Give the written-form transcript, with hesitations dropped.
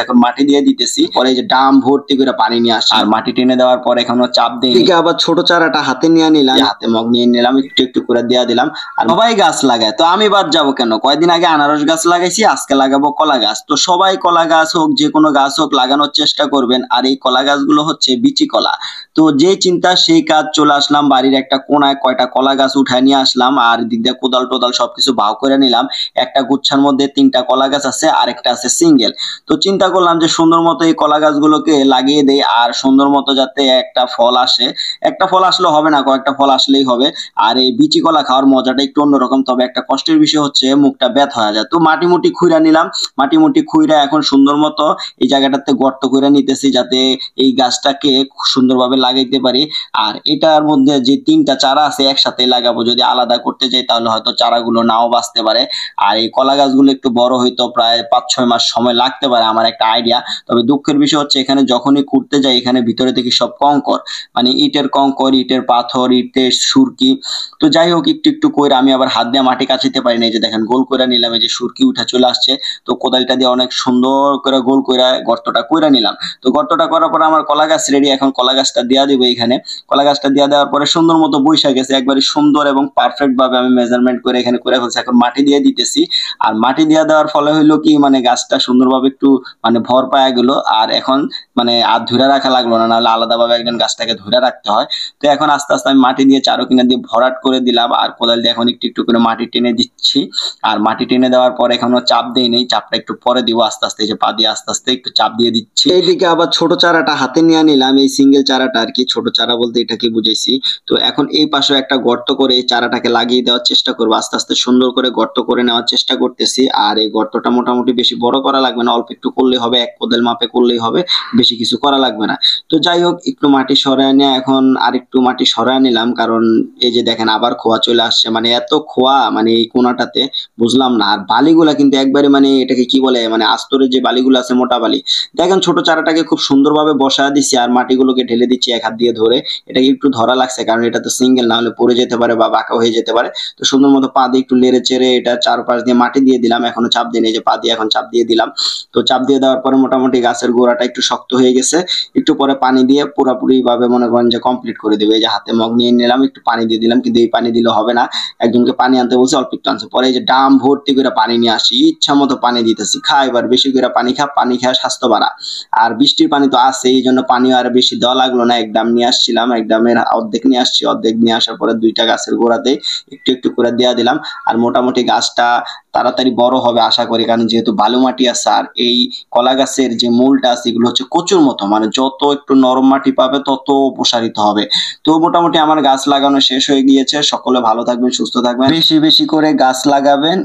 এখন মাটি দিয়ে দিতেছি, পরে এই যে ডাম ভর্তি করে পানি নিয়ে আসি আর মাটি টেনে দেওয়ার পরে এখনো চাপ দিই। আবার ছোট চারাটা হাতে নিয়ে নিলাম, হাতে মগ নিয়ে নিলাম, একটু একটু করে দিয়ে দিলাম। আর সবাই গাছ লাগায়, তো আমি বাদ যাবো কেন? কয়েকদিন আগে আনারস গাছ লাগাইছি, আজকে লাগাবো কলা গাছ। তো সবাই কলা গাছ হোক, যে কোনো গাছ হোক, লাগানোর চেষ্টা করবেন। আর এই কলা গাছগুলো হচ্ছে বিচি কলা। তো যে চিন্তা সেই কাজ, চলে আসলাম বাড়ির একটা কোনায়, কয়টা কলা গাছ উঠায় নিয়ে আসলাম আর দিক দিয়ে কোদাল টোদাল সবকিছু ভাও করে নিলাম। একটা গুচ্ছার মধ্যে 3টা কলা গাছ আছে আর একটা আছে সিঙ্গেল। তো চিন্তা করলাম যে সুন্দর মতো এই কলা গাছগুলোকে লাগিয়ে দেই আর সুন্দর মতো যাতে একটা ফল আসে। একটা ফল আসলে হবে না, কয়েকটা ফল আসলেই হবে। আর এই বিচি কলা খাওয়ার মজাটা একটু অন্যরকম, তবে একটা কষ্টের বিষয় হচ্ছে মুখটা ব্যথা হয়ে যায়। তো মাটি মুটি খুইরা নিলাম, মাটি মুটি খুইরা এখন সুন্দর মতো এই জায়গাটাতে গর্ত করে নিতেছি যাতে এই গাছটাকে সুন্দরভাবে লাগাইতে পারি। আর এটার মধ্যে যে 3টা চারা আছে একসাথে লাগাবো, যদি আলাদা করতে যাই তাহলে হয়তো চারাগুলো নাও বাঁচতে পারে। আর এই কলা গাছগুলো একটু বড় হইতো প্রায় 5-6 মাস সময় লাগতে পারে, আমার একটা আইডিয়া। তবে দুঃখের বিষয় হচ্ছে এখানে যখনই খুঁড়তে যাই এখানে ভিতরে থেকে সব কঙ্কর, মানে ইটের কঙ্কর, ইটের পাথর, ইটের সুরকি। তো যাই হোক, একটু একটু কইরা আমি আবার হাত দিয়ে মাটি কাচিতে পারি না, এই যে দেখেন গোল কইরা নিলাম, এই যে সুরকি উঠা চলে আসছে। তো কোদালটা দিয়ে অনেক সুন্দর করে গোল কইরা গর্তটা কইরা নিলাম। তো গর্তটা করার পর আমার কলা গাছ রেডি, এখন কলা গাছটা দিয়া দিব এখানে। কলা গাছটা দিয়া দেওয়ার পরে সুন্দর মতো বৈশা গেছে, একবারে সুন্দর এবং পারফেক্ট ভাবে আমি মেজারমেন্ট করে এখানে করে ফেলছি। এখন মাটি দিয়ে দিতেছি, আর মাটি দিয়ে দেওয়ার ফলে হইলো কি, মানে গাছটা সুন্দরভাবে একটু মানে ভর পায়া গেল। আর এখন মানে আর ধরে রাখা লাগলো না, নাহলে আলাদাভাবে একজন গাছটাকে ধরে রাখতে হয়। তো এখন আস্তে আস্তে আমি মাটি দিয়ে চারোকিনা দিয়ে ভরাট করে দিলাম আর কোদাল দিয়ে এখন একটু একটু করে মাটি টেনে দিচ্ছি। আর মাটি টেনে দেওয়ার পর এখনো চাপ দেই নেই, চাপটা একটু পরে দিব আস্তে আস্তে, যে পা দিয়ে আস্তে আস্তে একটু চাপ দিয়ে দিচ্ছি। এইদিকে আবার ছোট চারাটা হাতে নিয়ে নিলাম, এই সিঙ্গেল চারাটা আর কি, ছোট চারা বলতে এটাকে বুঝাইছি। তো এখন এই পাশে একটা গর্ত করে এই চারাটাকে লাগিয়ে দেওয়ার চেষ্টা করবো, আস্তে আস্তে সুন্দর করে গর্ত করে নেওয়ার চেষ্টা করতেছি। আর এই গর্তটা মোটামুটি বেশি বড় করা লাগবে না, অল্প একটু করলেই হবে, এক কোদাল মাপে করলেই হবে, বেশি কিছু করা লাগবে না। তো যাই হোক, একটু মাটি সরায় নিয়ে এখন আর একটু মাটি সরায় নিলাম, কারণ এই যে দেখেন আবার খোয়া চলে আসছে, মানে এত খোয়া মানে এই কোনাটাতে, বুঝলাম না। আর বালিগুলা কিন্তু একবারে মানে এটাকে কি বলে, মানে আস্তরের যে বালিগুলো আছে, মোটা বালি। দেখেন ছোট চারাটাকে খুব সুন্দরভাবে বসায় দিচ্ছি আর মাটিগুলোকে ঢেলে দিচ্ছি এক হাত দিয়ে ধরে। এটাকে একটু ধরা লাগছে কারণ এটা তো সিঙ্গেল, না হলে পড়ে যেতে পারে বা বাঁকা হয়ে যেতে পারে। তো সুন্দর মতো পা দিয়ে একটু লেড়ে চেড়ে এটা চারপাশ দিয়ে মাটি দিয়ে দিলাম, এখনো চাপ দিয়ে নেই, যে পা দিয়ে এখন চাপ দিয়ে দিলাম। তো চাপ দিয়ে দেওয়ার পরে মোটামুটি গাছের গোড়াটা একটু শক্ত হয়ে গেছে, একটু পরে পানি দিয়ে পুরোপুরি ভাবে মনে করেন যে কমপ্লিট করে দেবে। এই যে হাতে মগ নিয়ে নিলাম, একটু পানি দিয়ে দিলাম, কিন্তু এই পানি দিলে হবে না, একজনকে পানি আনতে বলছে, অল্প একটু আনছে। পরে এই যে ডাম ভর্তি করে পানি নিয়ে আসি, ইচ্ছা মতো পানি দিতেছি, খা এবার বেশি করে পানি খা, পানি খাওয়া স্বাস্থ্য বাড়া। আর বৃষ্টির পানি তো আছে, এই জন্য পানিও আর বেশি দেওয়া লাগলো না, এক ডাম নিয়ে আসছিলাম, এক ডামের অর্ধেক নিয়ে আসছি, অর্ধেক নিয়ে আসার পরে 2টা গাছের গোড়াতে একটু একটু করে দেওয়া দিলাম। আর মোটামুটি গাছটা তাড়াতাড়ি বড় হবে আশা করি, কারণ যেহেতু বালু মাটি আছে। আর এই কলা গাছের যে মূলটা আছে এগুলো হচ্ছে কচুর মতো, মানে যত একটু নরম মাটি পাবে তত প্রসারিত হবে। তো মোটামুটি আমার গাছ লাগানো শেষ হয়ে গিয়েছে। সকলে ভালো থাকবেন, সুস্থ থাকবেন, বেশি বেশি করে গাছ লাগাবেন।